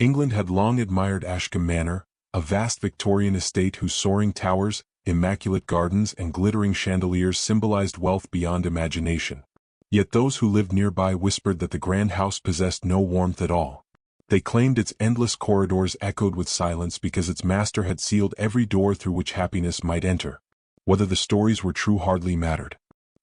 England had long admired Ashcombe Manor, a vast Victorian estate whose soaring towers, immaculate gardens and glittering chandeliers symbolized wealth beyond imagination. Yet those who lived nearby whispered that the grand house possessed no warmth at all. They claimed its endless corridors echoed with silence because its master had sealed every door through which happiness might enter. Whether the stories were true hardly mattered.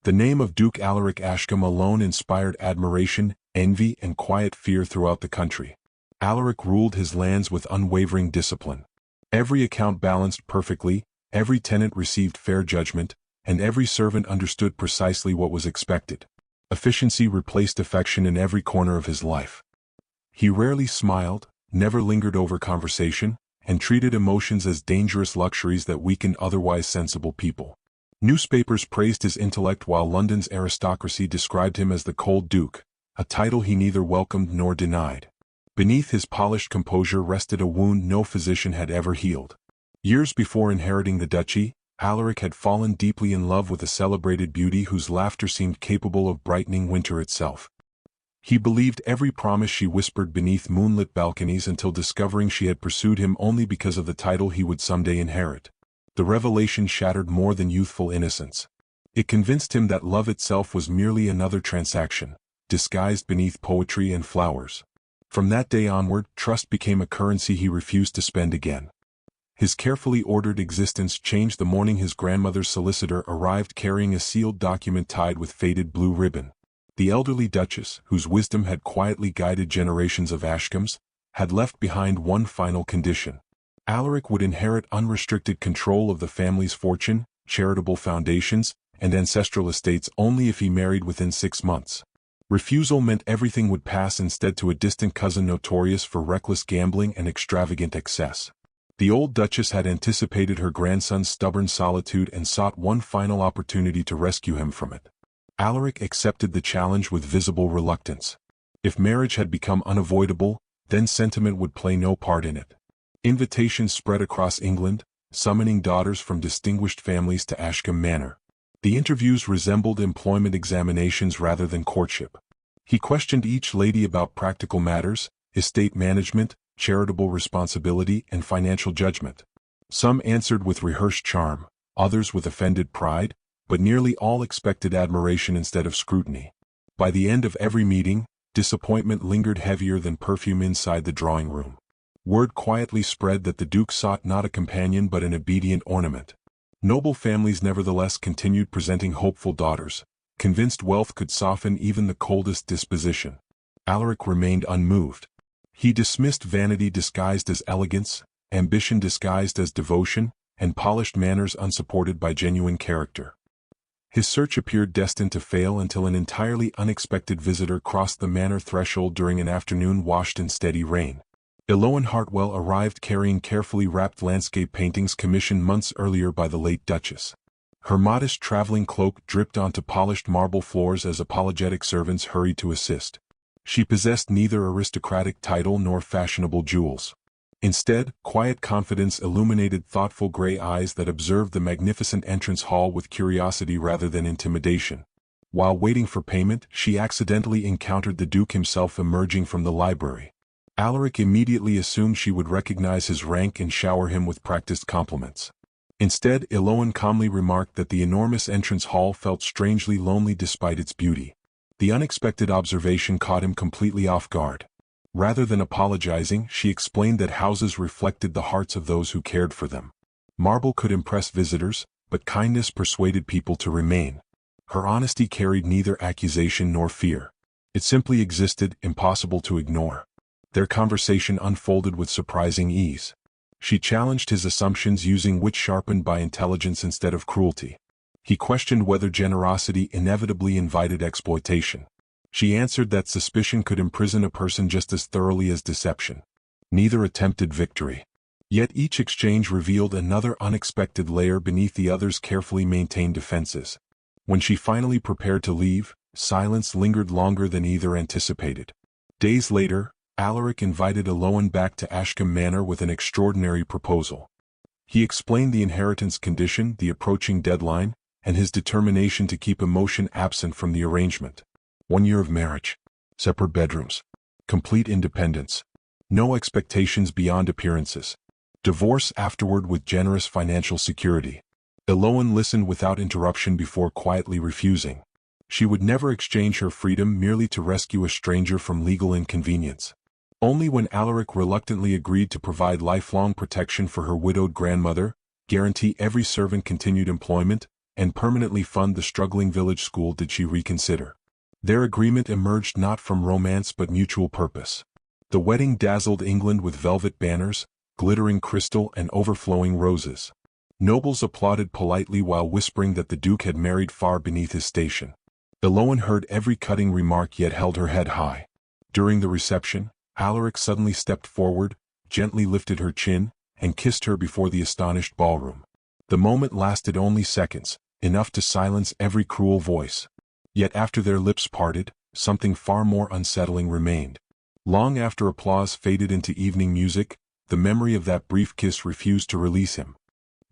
The name of Duke Alaric Ashcombe alone inspired admiration, envy and quiet fear throughout the country. Alaric ruled his lands with unwavering discipline. Every account balanced perfectly, every tenant received fair judgment, and every servant understood precisely what was expected. Efficiency replaced affection in every corner of his life. He rarely smiled, never lingered over conversation, and treated emotions as dangerous luxuries that weakened otherwise sensible people. Newspapers praised his intellect while London's aristocracy described him as the Cold Duke, a title he neither welcomed nor denied. Beneath his polished composure rested a wound no physician had ever healed. Years before inheriting the duchy, Alaric had fallen deeply in love with a celebrated beauty whose laughter seemed capable of brightening winter itself. He believed every promise she whispered beneath moonlit balconies until discovering she had pursued him only because of the title he would someday inherit. The revelation shattered more than youthful innocence. It convinced him that love itself was merely another transaction, disguised beneath poetry and flowers. From that day onward, trust became a currency he refused to spend again. His carefully ordered existence changed the morning his grandmother's solicitor arrived carrying a sealed document tied with faded blue ribbon. The elderly Duchess, whose wisdom had quietly guided generations of Ashcombes, had left behind one final condition. Alaric would inherit unrestricted control of the family's fortune, charitable foundations, and ancestral estates only if he married within 6 months. Refusal meant everything would pass instead to a distant cousin notorious for reckless gambling and extravagant excess. The old Duchess had anticipated her grandson's stubborn solitude and sought one final opportunity to rescue him from it. Alaric accepted the challenge with visible reluctance. If marriage had become unavoidable, then sentiment would play no part in it. Invitations spread across England, summoning daughters from distinguished families to Ashcombe Manor. The interviews resembled employment examinations rather than courtship. He questioned each lady about practical matters, estate management, charitable responsibility, and financial judgment. Some answered with rehearsed charm, others with offended pride, but nearly all expected admiration instead of scrutiny. By the end of every meeting, disappointment lingered heavier than perfume inside the drawing room. Word quietly spread that the Duke sought not a companion but an obedient ornament. Noble families nevertheless continued presenting hopeful daughters, convinced wealth could soften even the coldest disposition. Alaric remained unmoved. He dismissed vanity disguised as elegance, ambition disguised as devotion, and polished manners unsupported by genuine character. His search appeared destined to fail until an entirely unexpected visitor crossed the manor threshold during an afternoon washed in steady rain. Elowen Hartwell arrived carrying carefully wrapped landscape paintings commissioned months earlier by the late Duchess. Her modest traveling cloak dripped onto polished marble floors as apologetic servants hurried to assist. She possessed neither aristocratic title nor fashionable jewels. Instead, quiet confidence illuminated thoughtful gray eyes that observed the magnificent entrance hall with curiosity rather than intimidation. While waiting for payment, she accidentally encountered the Duke himself emerging from the library. Alaric immediately assumed she would recognize his rank and shower him with practiced compliments. Instead, Elowen calmly remarked that the enormous entrance hall felt strangely lonely despite its beauty. The unexpected observation caught him completely off guard. Rather than apologizing, she explained that houses reflected the hearts of those who cared for them. Marble could impress visitors, but kindness persuaded people to remain. Her honesty carried neither accusation nor fear. It simply existed, impossible to ignore. Their conversation unfolded with surprising ease. She challenged his assumptions using wit sharpened by intelligence instead of cruelty. He questioned whether generosity inevitably invited exploitation. She answered that suspicion could imprison a person just as thoroughly as deception. Neither attempted victory. Yet each exchange revealed another unexpected layer beneath the other's carefully maintained defenses. When she finally prepared to leave, silence lingered longer than either anticipated. Days later, Alaric invited Elowen back to Ashcombe Manor with an extraordinary proposal. He explained the inheritance condition, the approaching deadline, and his determination to keep emotion absent from the arrangement. 1 year of marriage, separate bedrooms, complete independence. No expectations beyond appearances. Divorce afterward with generous financial security. Elowen listened without interruption before quietly refusing. She would never exchange her freedom merely to rescue a stranger from legal inconvenience. Only when Alaric reluctantly agreed to provide lifelong protection for her widowed grandmother, guarantee every servant continued employment, and permanently fund the struggling village school did she reconsider. Their agreement emerged not from romance but mutual purpose. The wedding dazzled England with velvet banners, glittering crystal and overflowing roses. Nobles applauded politely while whispering that the Duke had married far beneath his station. Elowen heard every cutting remark yet held her head high. During the reception, Alaric suddenly stepped forward, gently lifted her chin, and kissed her before the astonished ballroom. The moment lasted only seconds, enough to silence every cruel voice. Yet after their lips parted, something far more unsettling remained. Long after applause faded into evening music, the memory of that brief kiss refused to release him.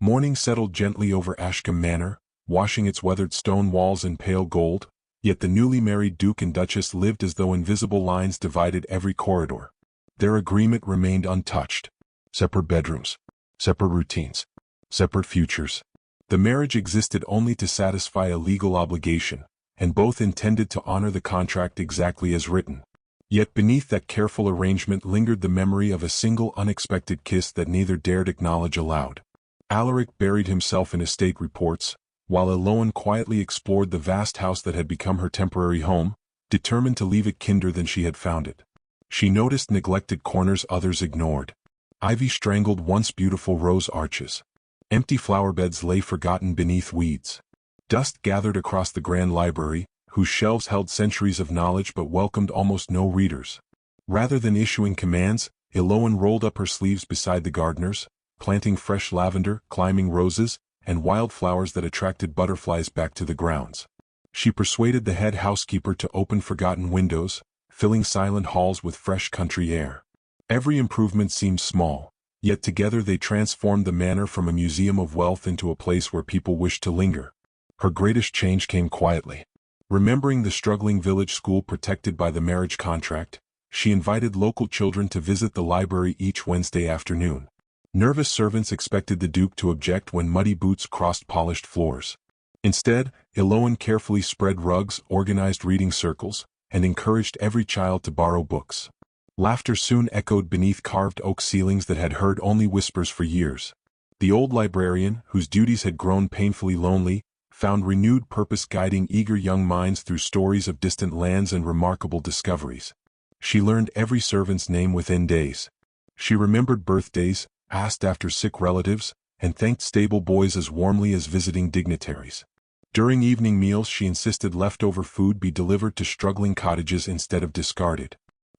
Morning settled gently over Ashcombe Manor, washing its weathered stone walls in pale gold, yet the newly married Duke and Duchess lived as though invisible lines divided every corridor. Their agreement remained untouched. Separate bedrooms, separate routines, separate futures. The marriage existed only to satisfy a legal obligation, and both intended to honor the contract exactly as written. Yet beneath that careful arrangement lingered the memory of a single unexpected kiss that neither dared acknowledge aloud. Alaric buried himself in estate reports, while Elowen quietly explored the vast house that had become her temporary home, determined to leave it kinder than she had found it. She noticed neglected corners others ignored. Ivy strangled once beautiful rose arches. Empty flowerbeds lay forgotten beneath weeds. Dust gathered across the grand library, whose shelves held centuries of knowledge but welcomed almost no readers. Rather than issuing commands, Elowen rolled up her sleeves beside the gardeners, planting fresh lavender, climbing roses, and wildflowers that attracted butterflies back to the grounds. She persuaded the head housekeeper to open forgotten windows, filling silent halls with fresh country air. Every improvement seemed small, yet together they transformed the manor from a museum of wealth into a place where people wished to linger. Her greatest change came quietly. Remembering the struggling village school protected by the marriage contract, she invited local children to visit the library each Wednesday afternoon. Nervous servants expected the Duke to object when muddy boots crossed polished floors. Instead, Elowen carefully spread rugs, organized reading circles, and encouraged every child to borrow books. Laughter soon echoed beneath carved oak ceilings that had heard only whispers for years. The old librarian, whose duties had grown painfully lonely, found renewed purpose guiding eager young minds through stories of distant lands and remarkable discoveries. She learned every servant's name within days. She remembered birthdays, asked after sick relatives, and thanked stable boys as warmly as visiting dignitaries. During evening meals she insisted leftover food be delivered to struggling cottages instead of discarded.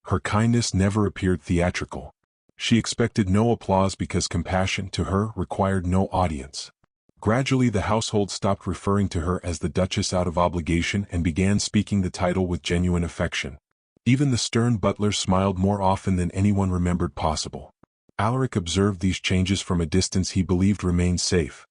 Her kindness never appeared theatrical. She expected no applause because compassion, to her, required no audience. Gradually the household stopped referring to her as the Duchess out of obligation and began speaking the title with genuine affection. Even the stern butler smiled more often than anyone remembered possible. Alaric observed these changes from a distance he believed remained safe.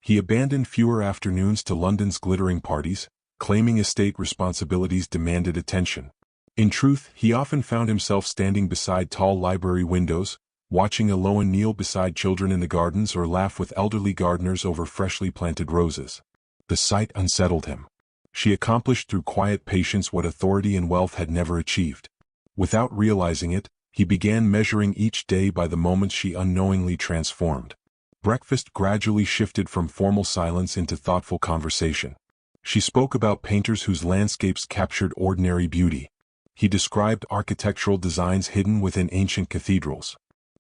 He abandoned fewer afternoons to London's glittering parties, claiming estate responsibilities demanded attention. In truth, he often found himself standing beside tall library windows, watching Elowen kneel beside children in the gardens or laugh with elderly gardeners over freshly planted roses. The sight unsettled him. She accomplished through quiet patience what authority and wealth had never achieved. Without realizing it, he began measuring each day by the moments she unknowingly transformed. Breakfast gradually shifted from formal silence into thoughtful conversation. She spoke about painters whose landscapes captured ordinary beauty. He described architectural designs hidden within ancient cathedrals.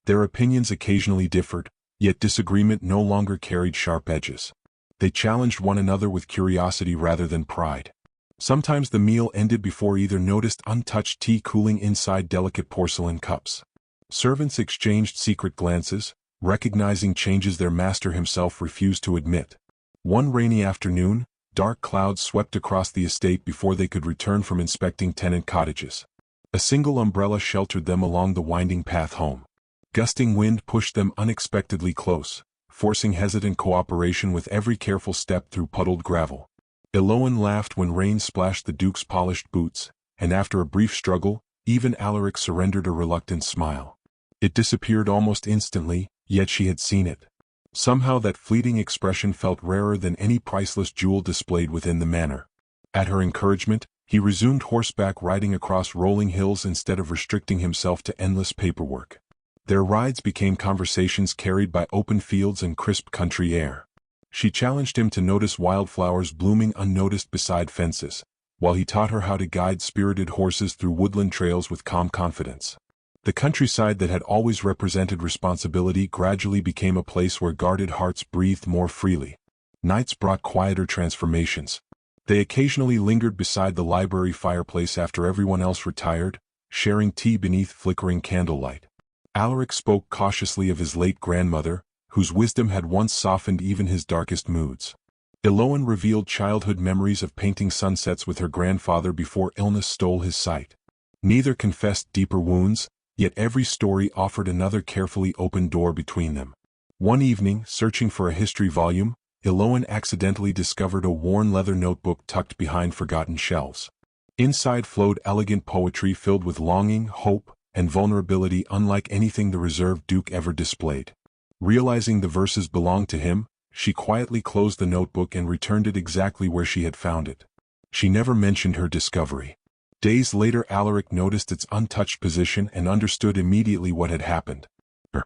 Their opinions occasionally differed, yet disagreement no longer carried sharp edges. They challenged one another with curiosity rather than pride. Sometimes the meal ended before either noticed untouched tea cooling inside delicate porcelain cups. Servants exchanged secret glances, recognizing changes their master himself refused to admit. One rainy afternoon, dark clouds swept across the estate before they could return from inspecting tenant cottages. A single umbrella sheltered them along the winding path home. Gusting wind pushed them unexpectedly close, forcing hesitant cooperation with every careful step through puddled gravel. Elowen laughed when rain splashed the Duke's polished boots, and after a brief struggle, even Alaric surrendered a reluctant smile. It disappeared almost instantly, yet she had seen it. Somehow that fleeting expression felt rarer than any priceless jewel displayed within the manor. At her encouragement, he resumed horseback riding across rolling hills instead of restricting himself to endless paperwork. Their rides became conversations carried by open fields and crisp country air. She challenged him to notice wildflowers blooming unnoticed beside fences, while he taught her how to guide spirited horses through woodland trails with calm confidence. The countryside that had always represented responsibility gradually became a place where guarded hearts breathed more freely. Nights brought quieter transformations. They occasionally lingered beside the library fireplace after everyone else retired, sharing tea beneath flickering candlelight. Alaric spoke cautiously of his late grandmother, whose wisdom had once softened even his darkest moods. Elowen revealed childhood memories of painting sunsets with her grandfather before illness stole his sight. Neither confessed deeper wounds, yet every story offered another carefully opened door between them. One evening, searching for a history volume, Elowen accidentally discovered a worn leather notebook tucked behind forgotten shelves. Inside flowed elegant poetry filled with longing, hope, and vulnerability unlike anything the reserved Duke ever displayed. Realizing the verses belonged to him, she quietly closed the notebook and returned it exactly where she had found it. She never mentioned her discovery. Days later Alaric noticed its untouched position and understood immediately what had happened. Her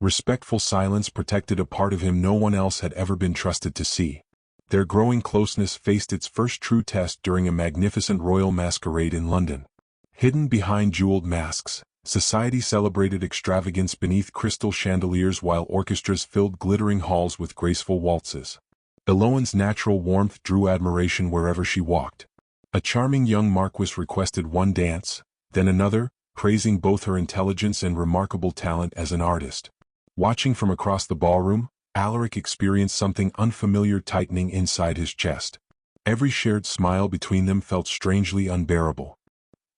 respectful silence protected a part of him no one else had ever been trusted to see. Their growing closeness faced its first true test during a magnificent royal masquerade in London. Hidden behind jeweled masks, society celebrated extravagance beneath crystal chandeliers while orchestras filled glittering halls with graceful waltzes. Elowen's natural warmth drew admiration wherever she walked. A charming young marquis requested one dance, then another, praising both her intelligence and remarkable talent as an artist. Watching from across the ballroom, Alaric experienced something unfamiliar tightening inside his chest. Every shared smile between them felt strangely unbearable.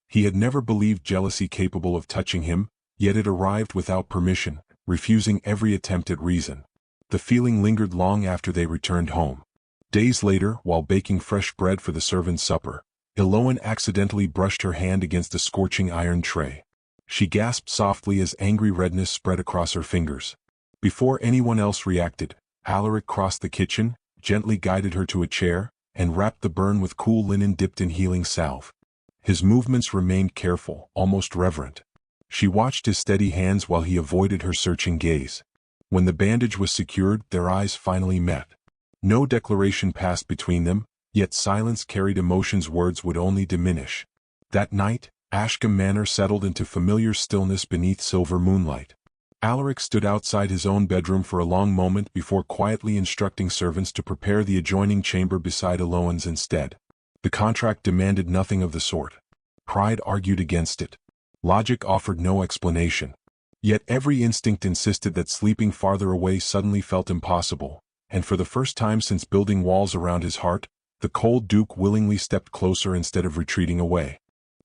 He had never believed jealousy capable of touching him, yet it arrived without permission, refusing every attempt at reason. The feeling lingered long after they returned home. Days later, while baking fresh bread for the servants' supper, Elowen accidentally brushed her hand against a scorching iron tray. She gasped softly as angry redness spread across her fingers. Before anyone else reacted, Alaric crossed the kitchen, gently guided her to a chair, and wrapped the burn with cool linen dipped in healing salve. His movements remained careful, almost reverent. She watched his steady hands while he avoided her searching gaze. When the bandage was secured, their eyes finally met. No declaration passed between them, yet silence carried emotions words would only diminish. That night, Ashcombe Manor settled into familiar stillness beneath silver moonlight. Alaric stood outside his own bedroom for a long moment before quietly instructing servants to prepare the adjoining chamber beside Elowen's instead. The contract demanded nothing of the sort. Pride argued against it. Logic offered no explanation. Yet every instinct insisted that sleeping farther away suddenly felt impossible, and for the first time since building walls around his heart, the cold Duke willingly stepped closer instead of retreating away.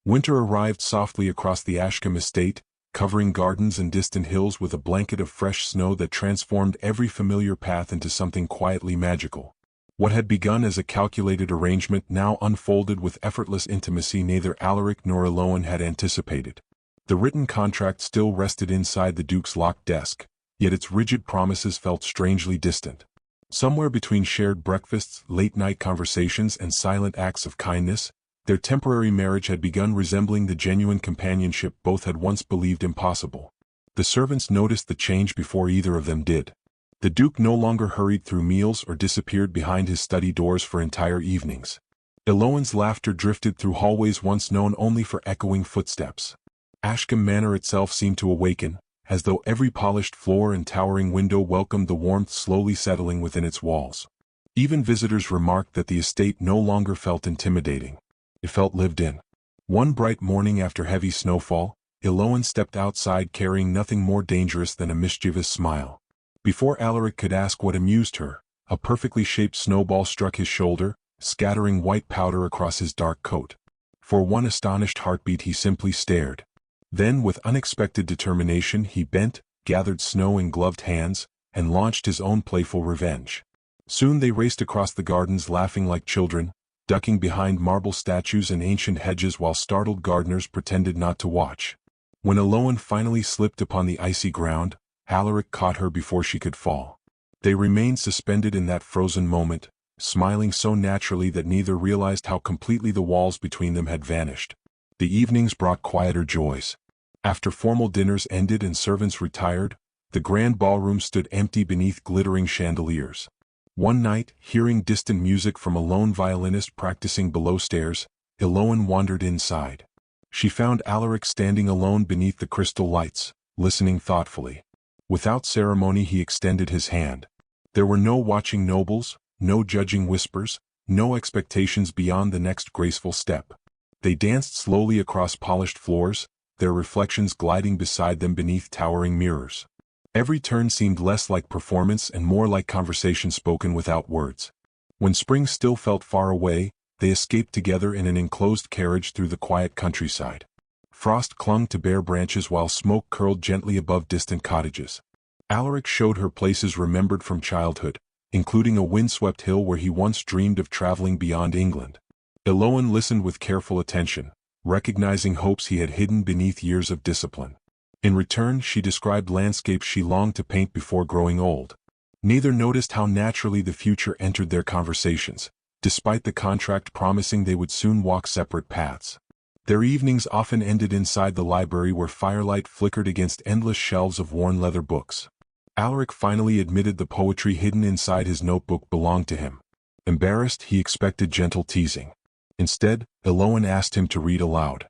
Winter arrived softly across the Ashcombe estate, covering gardens and distant hills with a blanket of fresh snow that transformed every familiar path into something quietly magical. What had begun as a calculated arrangement now unfolded with effortless intimacy neither Alaric nor Elowen had anticipated. The written contract still rested inside the Duke's locked desk, yet its rigid promises felt strangely distant. Somewhere between shared breakfasts, late-night conversations, and silent acts of kindness, their temporary marriage had begun resembling the genuine companionship both had once believed impossible. The servants noticed the change before either of them did. The Duke no longer hurried through meals or disappeared behind his study doors for entire evenings. Elowen's laughter drifted through hallways once known only for echoing footsteps. Ashcombe Manor itself seemed to awaken, as though every polished floor and towering window welcomed the warmth slowly settling within its walls. Even visitors remarked that the estate no longer felt intimidating. It felt lived in. One bright morning after heavy snowfall, Elowen stepped outside carrying nothing more dangerous than a mischievous smile. Before Alaric could ask what amused her, a perfectly shaped snowball struck his shoulder, scattering white powder across his dark coat. For one astonished heartbeat he simply stared. Then, with unexpected determination, he bent, gathered snow in gloved hands, and launched his own playful revenge. Soon they raced across the gardens laughing like children, ducking behind marble statues and ancient hedges while startled gardeners pretended not to watch. When Elowen finally slipped upon the icy ground, Alaric caught her before she could fall. They remained suspended in that frozen moment, smiling so naturally that neither realized how completely the walls between them had vanished. The evenings brought quieter joys. After formal dinners ended and servants retired, the grand ballroom stood empty beneath glittering chandeliers. One night, hearing distant music from a lone violinist practicing below stairs, Elowen wandered inside. She found Alaric standing alone beneath the crystal lights, listening thoughtfully. Without ceremony he extended his hand. There were no watching nobles, no judging whispers, no expectations beyond the next graceful step. They danced slowly across polished floors, their reflections gliding beside them beneath towering mirrors. Every turn seemed less like performance and more like conversation spoken without words. When spring still felt far away, they escaped together in an enclosed carriage through the quiet countryside. Frost clung to bare branches while smoke curled gently above distant cottages. Alaric showed her places remembered from childhood, including a windswept hill where he once dreamed of traveling beyond England. Elowen listened with careful attention, recognizing hopes he had hidden beneath years of discipline. In return, she described landscapes she longed to paint before growing old. Neither noticed how naturally the future entered their conversations, despite the contract promising they would soon walk separate paths. Their evenings often ended inside the library where firelight flickered against endless shelves of worn leather books. Alaric finally admitted the poetry hidden inside his notebook belonged to him. Embarrassed, he expected gentle teasing. Instead, Elowen asked him to read aloud.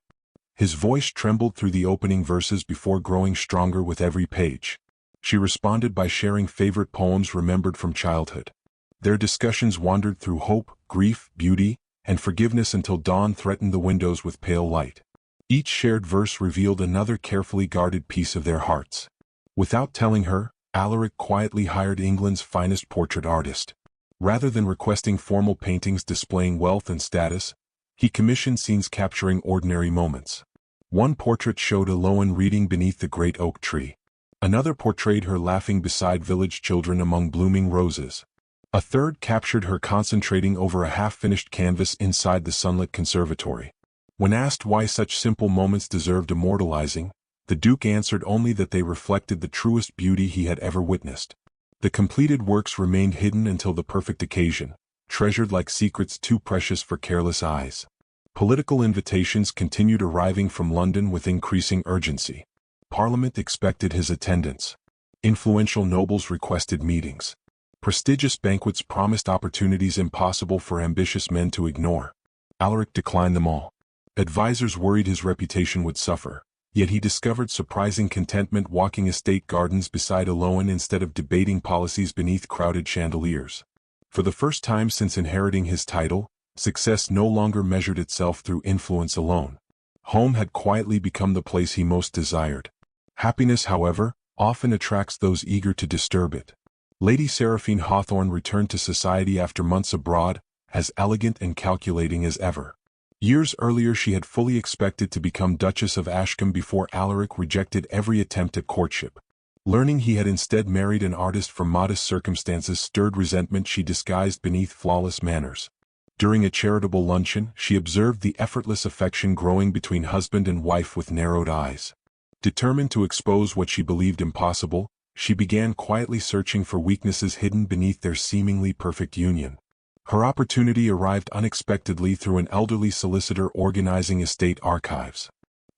His voice trembled through the opening verses before growing stronger with every page. She responded by sharing favorite poems remembered from childhood. Their discussions wandered through hope, grief, beauty, and forgiveness until dawn threatened the windows with pale light. Each shared verse revealed another carefully guarded piece of their hearts. Without telling her, Alaric quietly hired England's finest portrait artist. Rather than requesting formal paintings displaying wealth and status, he commissioned scenes capturing ordinary moments. One portrait showed Elowen reading beneath the great oak tree. Another portrayed her laughing beside village children among blooming roses. A third captured her concentrating over a half-finished canvas inside the sunlit conservatory. When asked why such simple moments deserved immortalizing, the Duke answered only that they reflected the truest beauty he had ever witnessed. The completed works remained hidden until the perfect occasion, treasured like secrets too precious for careless eyes. Political invitations continued arriving from London with increasing urgency. Parliament expected his attendance. Influential nobles requested meetings. Prestigious banquets promised opportunities impossible for ambitious men to ignore. Alaric declined them all. Advisors worried his reputation would suffer, yet he discovered surprising contentment walking estate gardens beside Elowen instead of debating policies beneath crowded chandeliers. For the first time since inheriting his title, success no longer measured itself through influence alone. Home had quietly become the place he most desired. Happiness, however, often attracts those eager to disturb it. Lady Seraphine Hawthorne returned to society after months abroad, as elegant and calculating as ever. Years earlier she had fully expected to become Duchess of Ashcombe before Alaric rejected every attempt at courtship. Learning he had instead married an artist from modest circumstances stirred resentment she disguised beneath flawless manners. During a charitable luncheon, she observed the effortless affection growing between husband and wife with narrowed eyes. Determined to expose what she believed impossible, she began quietly searching for weaknesses hidden beneath their seemingly perfect union. Her opportunity arrived unexpectedly through an elderly solicitor organizing estate archives.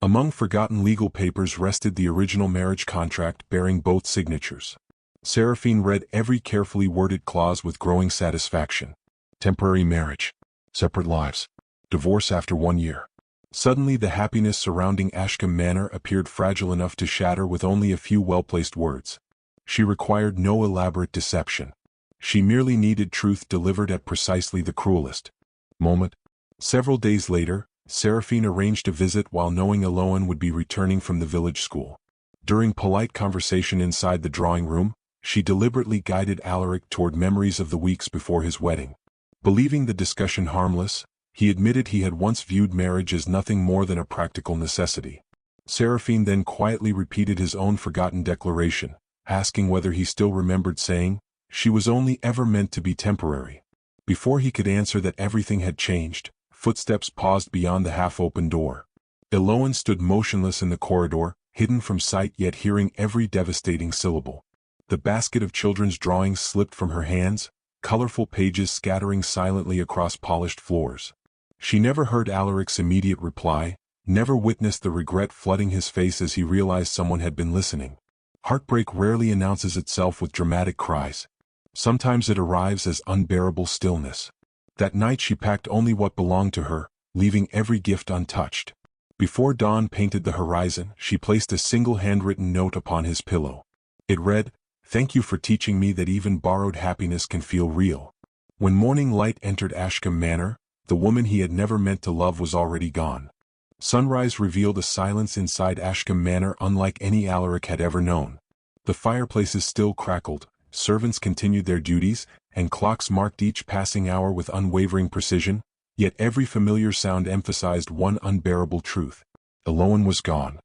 Among forgotten legal papers rested the original marriage contract bearing both signatures. Seraphine read every carefully worded clause with growing satisfaction. Temporary marriage. Separate lives. Divorce after 1 year. Suddenly the happiness surrounding Ashcombe Manor appeared fragile enough to shatter with only a few well-placed words. She required no elaborate deception. She merely needed truth delivered at precisely the cruelest moment. Several days later, Seraphine arranged a visit while knowing Elowen would be returning from the village school. During polite conversation inside the drawing room, she deliberately guided Alaric toward memories of the weeks before his wedding. Believing the discussion harmless, he admitted he had once viewed marriage as nothing more than a practical necessity. Seraphine then quietly repeated his own forgotten declaration, asking whether he still remembered saying, "She was only ever meant to be temporary." Before he could answer that everything had changed, footsteps paused beyond the half-open door. Elowen stood motionless in the corridor, hidden from sight yet hearing every devastating syllable. The basket of children's drawings slipped from her hands, colorful pages scattering silently across polished floors. She never heard Alaric's immediate reply, never witnessed the regret flooding his face as he realized someone had been listening. Heartbreak rarely announces itself with dramatic cries. Sometimes it arrives as unbearable stillness. That night she packed only what belonged to her, leaving every gift untouched. Before dawn painted the horizon, she placed a single handwritten note upon his pillow. It read, "Thank you for teaching me that even borrowed happiness can feel real." When morning light entered Ashcombe Manor, the woman he had never meant to love was already gone. Sunrise revealed a silence inside Ashcombe Manor unlike any Alaric had ever known. The fireplaces still crackled, servants continued their duties, and clocks marked each passing hour with unwavering precision, yet every familiar sound emphasized one unbearable truth. Elowen was gone.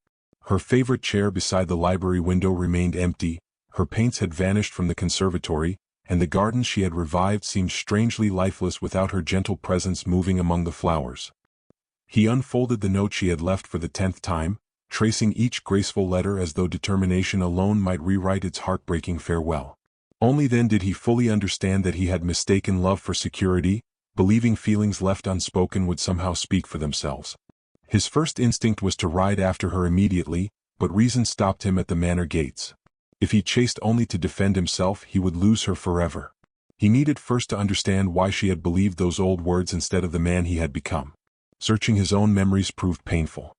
Her favorite chair beside the library window remained empty, her paints had vanished from the conservatory, and the garden she had revived seemed strangely lifeless without her gentle presence moving among the flowers. He unfolded the note she had left for the 10th time, tracing each graceful letter as though determination alone might rewrite its heartbreaking farewell. Only then did he fully understand that he had mistaken love for security, believing feelings left unspoken would somehow speak for themselves. His first instinct was to ride after her immediately, but reason stopped him at the manor gates. If he chased only to defend himself, he would lose her forever. He needed first to understand why she had believed those old words instead of the man he had become. Searching his own memories proved painful.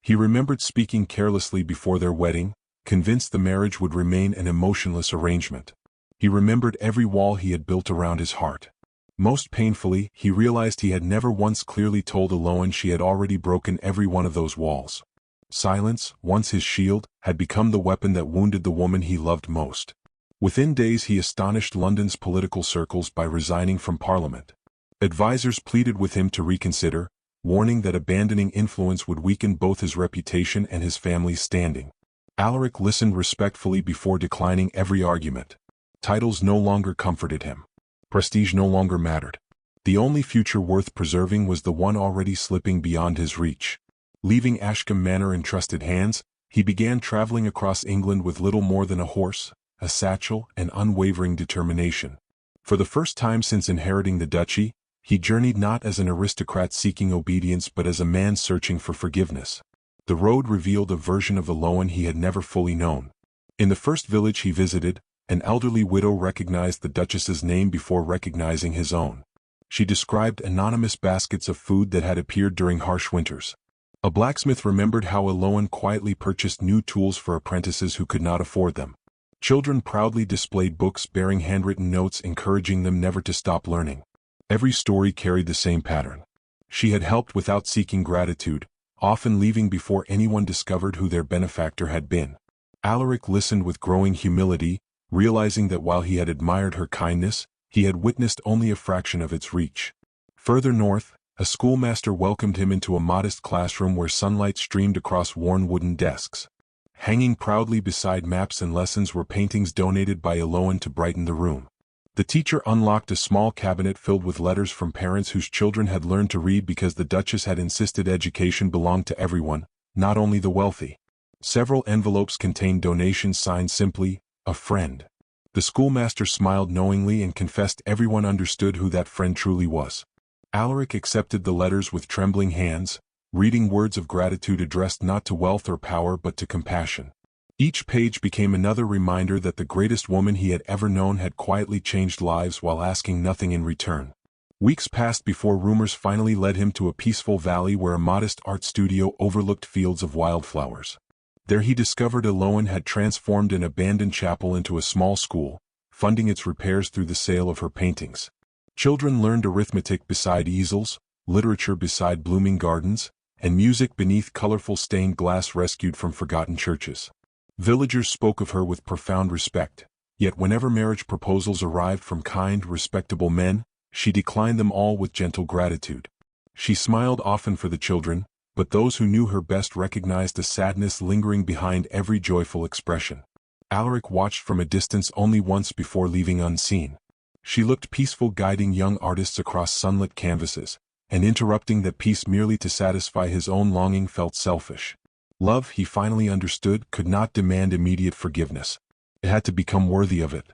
He remembered speaking carelessly before their wedding, convinced the marriage would remain an emotionless arrangement. He remembered every wall he had built around his heart. Most painfully, he realized he had never once clearly told Elowen she had already broken every one of those walls. Silence, once his shield, had become the weapon that wounded the woman he loved most. Within days he astonished London's political circles by resigning from Parliament. Advisers pleaded with him to reconsider, warning that abandoning influence would weaken both his reputation and his family's standing. Alaric listened respectfully before declining every argument. Titles no longer comforted him. Prestige no longer mattered. The only future worth preserving was the one already slipping beyond his reach. Leaving Ashcombe Manor in trusted hands, he began traveling across England with little more than a horse, a satchel, and unwavering determination. For the first time since inheriting the duchy, he journeyed not as an aristocrat seeking obedience but as a man searching for forgiveness. The road revealed a version of Elowen he had never fully known. In the first village he visited, an elderly widow recognized the Duchess's name before recognizing his own. She described anonymous baskets of food that had appeared during harsh winters. A blacksmith remembered how Elowen quietly purchased new tools for apprentices who could not afford them. Children proudly displayed books bearing handwritten notes encouraging them never to stop learning. Every story carried the same pattern. She had helped without seeking gratitude, often leaving before anyone discovered who their benefactor had been. Alaric listened with growing humility, realizing that while he had admired her kindness, he had witnessed only a fraction of its reach. Further north, a schoolmaster welcomed him into a modest classroom where sunlight streamed across worn wooden desks. Hanging proudly beside maps and lessons were paintings donated by Elowen to brighten the room. The teacher unlocked a small cabinet filled with letters from parents whose children had learned to read because the Duchess had insisted education belonged to everyone, not only the wealthy. Several envelopes contained donations signed simply, "A friend." The schoolmaster smiled knowingly and confessed everyone understood who that friend truly was. Alaric accepted the letters with trembling hands, reading words of gratitude addressed not to wealth or power but to compassion. Each page became another reminder that the greatest woman he had ever known had quietly changed lives while asking nothing in return. Weeks passed before rumors finally led him to a peaceful valley where a modest art studio overlooked fields of wildflowers. There he discovered Elowen had transformed an abandoned chapel into a small school, funding its repairs through the sale of her paintings. Children learned arithmetic beside easels, literature beside blooming gardens, and music beneath colorful stained glass rescued from forgotten churches. Villagers spoke of her with profound respect, yet whenever marriage proposals arrived from kind, respectable men, she declined them all with gentle gratitude. She smiled often for the children, but those who knew her best recognized a sadness lingering behind every joyful expression. Alaric watched from a distance only once before leaving unseen. She looked peaceful, guiding young artists across sunlit canvases, and interrupting that peace merely to satisfy his own longing felt selfish. Love, he finally understood, could not demand immediate forgiveness. It had to become worthy of it.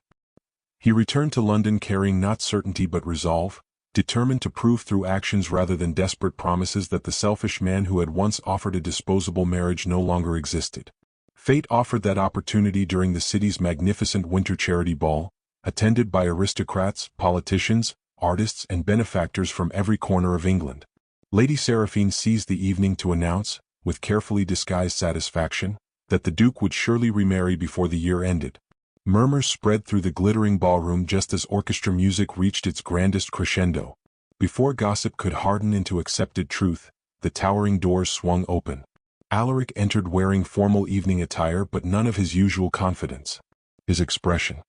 He returned to London carrying not certainty but resolve, determined to prove through actions rather than desperate promises that the selfish man who had once offered a disposable marriage no longer existed. Fate offered that opportunity during the city's magnificent winter charity ball, attended by aristocrats, politicians, artists and benefactors from every corner of England. Lady Seraphine seized the evening to announce, with carefully disguised satisfaction, that the Duke would surely remarry before the year ended. Murmurs spread through the glittering ballroom just as orchestra music reached its grandest crescendo. Before gossip could harden into accepted truth, the towering doors swung open. Alaric entered wearing formal evening attire but none of his usual confidence. His expression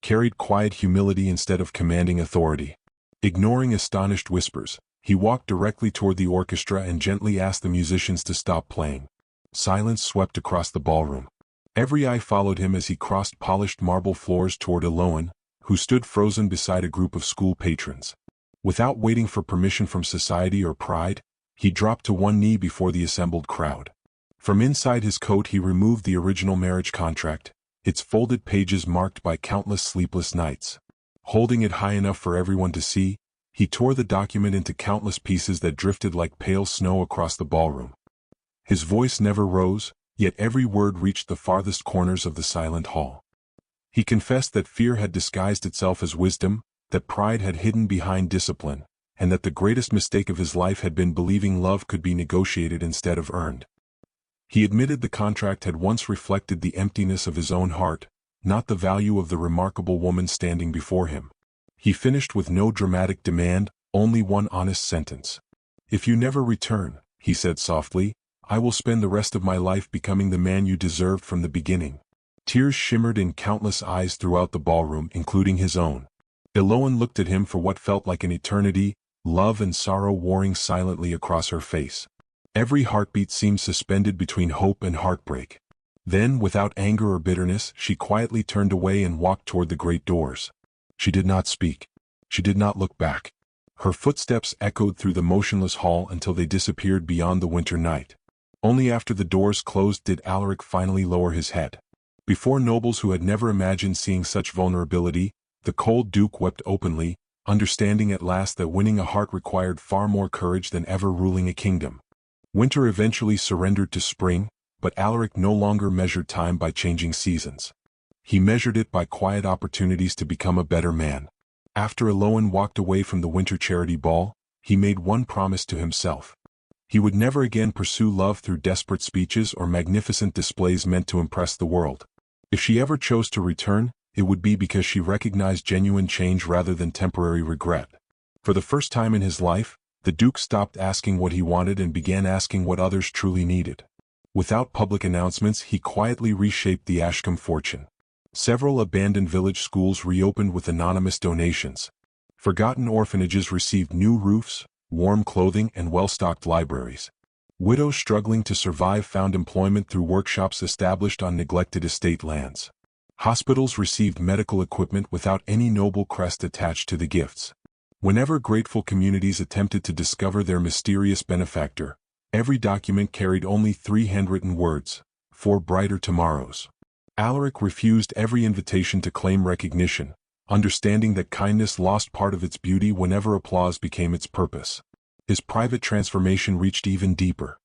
carried quiet humility instead of commanding authority. Ignoring astonished whispers, he walked directly toward the orchestra and gently asked the musicians to stop playing. Silence swept across the ballroom. Every eye followed him as he crossed polished marble floors toward Elowen, who stood frozen beside a group of school patrons. Without waiting for permission from society or pride, he dropped to one knee before the assembled crowd. From inside his coat he removed the original marriage contract, its folded pages marked by countless sleepless nights. Holding it high enough for everyone to see, he tore the document into countless pieces that drifted like pale snow across the ballroom. His voice never rose, yet every word reached the farthest corners of the silent hall. He confessed that fear had disguised itself as wisdom, that pride had hidden behind discipline, and that the greatest mistake of his life had been believing love could be negotiated instead of earned. He admitted the contract had once reflected the emptiness of his own heart, not the value of the remarkable woman standing before him. He finished with no dramatic demand, only one honest sentence. "If you never return," he said softly, "I will spend the rest of my life becoming the man you deserved from the beginning." Tears shimmered in countless eyes throughout the ballroom, including his own. Elowen looked at him for what felt like an eternity, love and sorrow warring silently across her face. Every heartbeat seemed suspended between hope and heartbreak. Then, without anger or bitterness, she quietly turned away and walked toward the great doors. She did not speak. She did not look back. Her footsteps echoed through the motionless hall until they disappeared beyond the winter night. Only after the doors closed did Alaric finally lower his head. Before nobles who had never imagined seeing such vulnerability, the cold Duke wept openly, understanding at last that winning a heart required far more courage than ever ruling a kingdom. Winter eventually surrendered to spring, but Alaric no longer measured time by changing seasons. He measured it by quiet opportunities to become a better man. After Elowen walked away from the winter charity ball, he made one promise to himself. He would never again pursue love through desperate speeches or magnificent displays meant to impress the world. If she ever chose to return, it would be because she recognized genuine change rather than temporary regret. For the first time in his life, the Duke stopped asking what he wanted and began asking what others truly needed. Without public announcements, he quietly reshaped the Ashcombe fortune. Several abandoned village schools reopened with anonymous donations. Forgotten orphanages received new roofs, warm clothing and well-stocked libraries. Widows struggling to survive found employment through workshops established on neglected estate lands. Hospitals received medical equipment without any noble crest attached to the gifts. Whenever grateful communities attempted to discover their mysterious benefactor, every document carried only 3 handwritten words: "For brighter tomorrows." Alaric refused every invitation to claim recognition, understanding that kindness lost part of its beauty whenever applause became its purpose. His private transformation reached even deeper.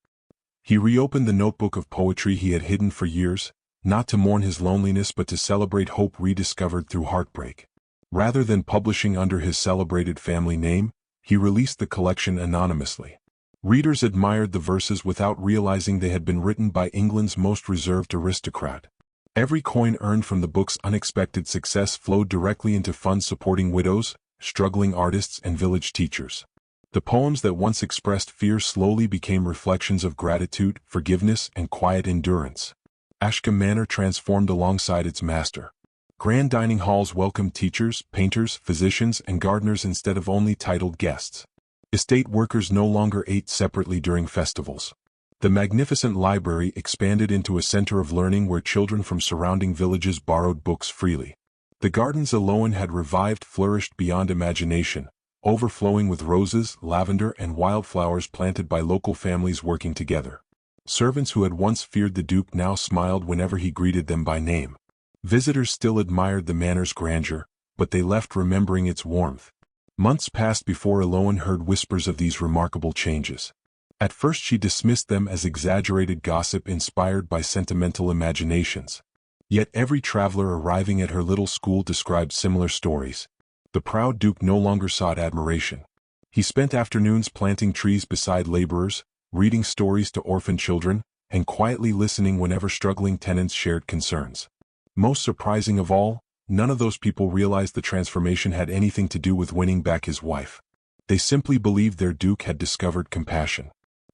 He reopened the notebook of poetry he had hidden for years, not to mourn his loneliness but to celebrate hope rediscovered through heartbreak. Rather than publishing under his celebrated family name, he released the collection anonymously. Readers admired the verses without realizing they had been written by England's most reserved aristocrat. Every coin earned from the book's unexpected success flowed directly into funds supporting widows, struggling artists and village teachers. The poems that once expressed fear slowly became reflections of gratitude, forgiveness, and quiet endurance. Ashcombe Manor transformed alongside its master. Grand dining halls welcomed teachers, painters, physicians, and gardeners instead of only titled guests. Estate workers no longer ate separately during festivals. The magnificent library expanded into a center of learning where children from surrounding villages borrowed books freely. The gardens Elowen had revived flourished beyond imagination, overflowing with roses, lavender, and wildflowers planted by local families working together. Servants who had once feared the Duke now smiled whenever he greeted them by name. Visitors still admired the manor's grandeur, but they left remembering its warmth. Months passed before Elowen heard whispers of these remarkable changes. At first she dismissed them as exaggerated gossip inspired by sentimental imaginations. Yet every traveler arriving at her little school described similar stories. The proud Duke no longer sought admiration. He spent afternoons planting trees beside laborers, reading stories to orphan children, and quietly listening whenever struggling tenants shared concerns. Most surprising of all, none of those people realized the transformation had anything to do with winning back his wife. They simply believed their Duke had discovered compassion.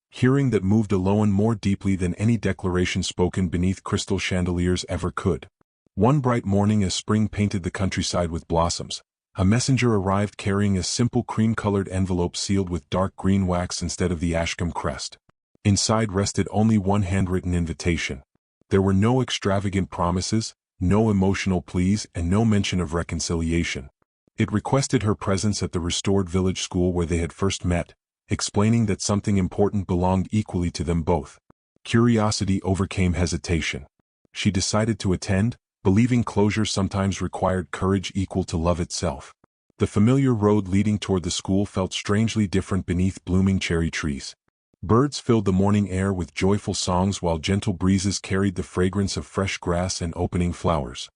Hearing that moved Elowen more deeply than any declaration spoken beneath crystal chandeliers ever could. One bright morning as spring painted the countryside with blossoms, a messenger arrived carrying a simple cream-colored envelope sealed with dark green wax instead of the Ashcombe crest. Inside rested only one handwritten invitation. There were no extravagant promises, no emotional pleas, and no mention of reconciliation. It requested her presence at the restored village school where they had first met, explaining that something important belonged equally to them both. Curiosity overcame hesitation. She decided to attend, believing closure sometimes required courage equal to love itself. The familiar road leading toward the school felt strangely different beneath blooming cherry trees. Birds filled the morning air with joyful songs while gentle breezes carried the fragrance of fresh grass and opening flowers.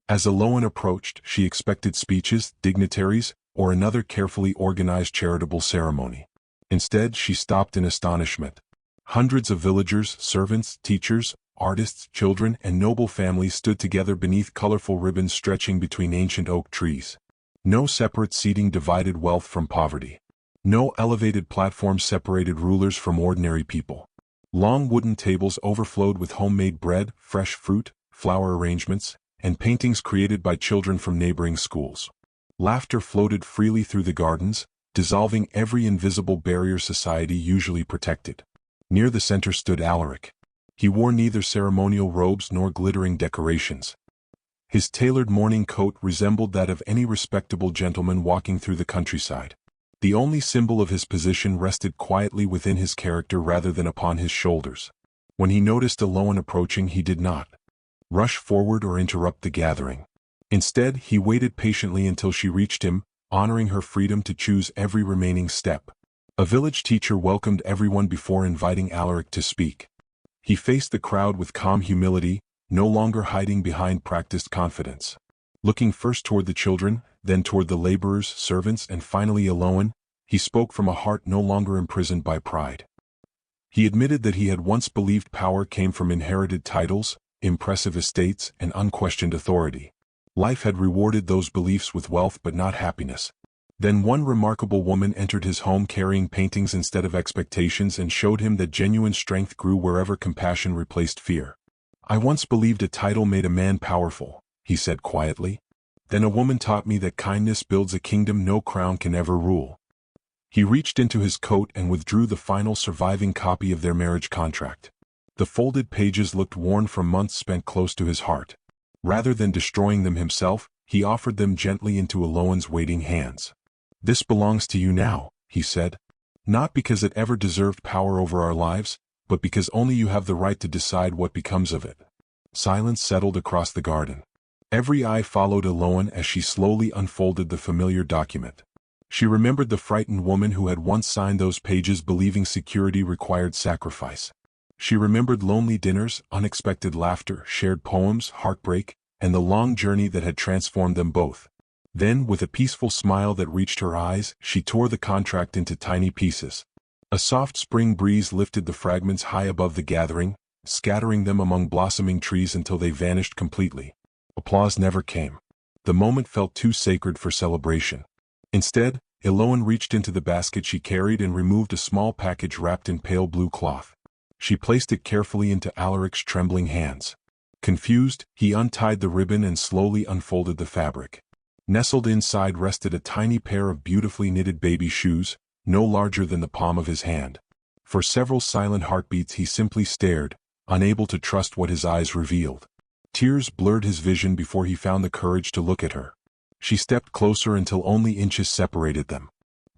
As Elowen approached, she expected speeches, dignitaries, or another carefully organized charitable ceremony. Instead, she stopped in astonishment. Hundreds of villagers, servants, teachers, artists, children, and noble families stood together beneath colorful ribbons stretching between ancient oak trees. No separate seating divided wealth from poverty. No elevated platforms separated rulers from ordinary people. Long wooden tables overflowed with homemade bread, fresh fruit, flower arrangements, and paintings created by children from neighboring schools. Laughter floated freely through the gardens, dissolving every invisible barrier society usually protected. Near the center stood Alaric. He wore neither ceremonial robes nor glittering decorations. His tailored morning coat resembled that of any respectable gentleman walking through the countryside. The only symbol of his position rested quietly within his character rather than upon his shoulders. When he noticed Elowen approaching, he did not rush forward or interrupt the gathering. Instead, he waited patiently until she reached him, honoring her freedom to choose every remaining step. A village teacher welcomed everyone before inviting Alaric to speak. He faced the crowd with calm humility, no longer hiding behind practiced confidence. Looking first toward the children, then toward the laborers, servants, and finally Elowen, he spoke from a heart no longer imprisoned by pride. He admitted that he had once believed power came from inherited titles, impressive estates, and unquestioned authority. Life had rewarded those beliefs with wealth but not happiness. Then one remarkable woman entered his home carrying paintings instead of expectations and showed him that genuine strength grew wherever compassion replaced fear. "I once believed a title made a man powerful," he said quietly. "Then a woman taught me that kindness builds a kingdom no crown can ever rule." He reached into his coat and withdrew the final surviving copy of their marriage contract. The folded pages looked worn from months spent close to his heart. Rather than destroying them himself, he offered them gently into Elowen's waiting hands. "This belongs to you now," he said. "Not because it ever deserved power over our lives, but because only you have the right to decide what becomes of it." Silence settled across the garden. Every eye followed Elowen as she slowly unfolded the familiar document. She remembered the frightened woman who had once signed those pages believing security required sacrifice. She remembered lonely dinners, unexpected laughter, shared poems, heartbreak, and the long journey that had transformed them both. Then, with a peaceful smile that reached her eyes, she tore the contract into tiny pieces. A soft spring breeze lifted the fragments high above the gathering, scattering them among blossoming trees until they vanished completely. Applause never came. The moment felt too sacred for celebration. Instead, Elowen reached into the basket she carried and removed a small package wrapped in pale blue cloth. She placed it carefully into Alaric's trembling hands. Confused, he untied the ribbon and slowly unfolded the fabric. Nestled inside rested a tiny pair of beautifully knitted baby shoes, no larger than the palm of his hand. For several silent heartbeats he simply stared, unable to trust what his eyes revealed. Tears blurred his vision before he found the courage to look at her. She stepped closer until only inches separated them.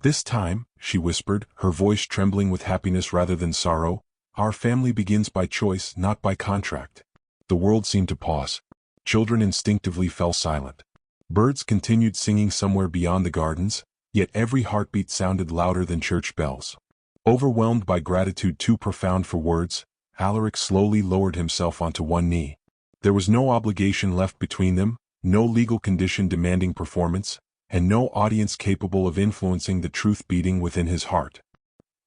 "This time," she whispered, her voice trembling with happiness rather than sorrow, Our family begins by choice, not by contract. The world seemed to pause. Children instinctively fell silent. Birds continued singing somewhere beyond the gardens, yet every heartbeat sounded louder than church bells. Overwhelmed by gratitude too profound for words, Alaric slowly lowered himself onto one knee. There was no obligation left between them, no legal condition demanding performance, and no audience capable of influencing the truth beating within his heart.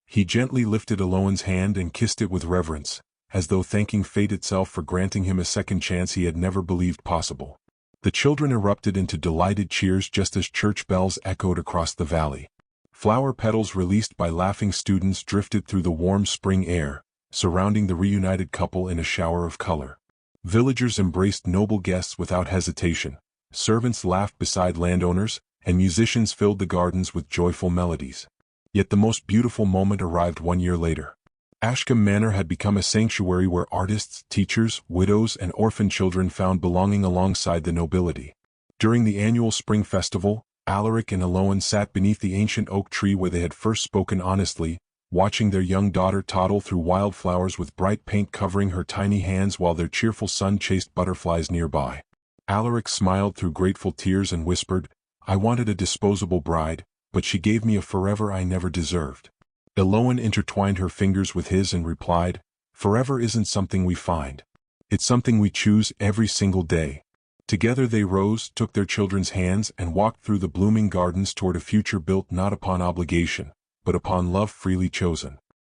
He gently lifted Elowen's hand and kissed it with reverence, as though thanking fate itself for granting him a second chance he had never believed possible. The children erupted into delighted cheers just as church bells echoed across the valley. Flower petals released by laughing students drifted through the warm spring air, surrounding the reunited couple in a shower of color. Villagers embraced noble guests without hesitation, servants laughed beside landowners, and musicians filled the gardens with joyful melodies. Yet the most beautiful moment arrived 1 year later. Ashcombe Manor had become a sanctuary where artists, teachers, widows, and orphan children found belonging alongside the nobility. During the annual spring festival, Alaric and Elowen sat beneath the ancient oak tree where they had first spoken honestly, watching their young daughter toddle through wildflowers with bright paint covering her tiny hands while their cheerful son chased butterflies nearby. Alaric smiled through grateful tears and whispered, "I wanted a disposable bride, but she gave me a forever I never deserved." Elowen intertwined her fingers with his and replied, "Forever isn't something we find. It's something we choose every single day." Together they rose, took their children's hands, and walked through the blooming gardens toward a future built not upon obligation, but upon love freely chosen.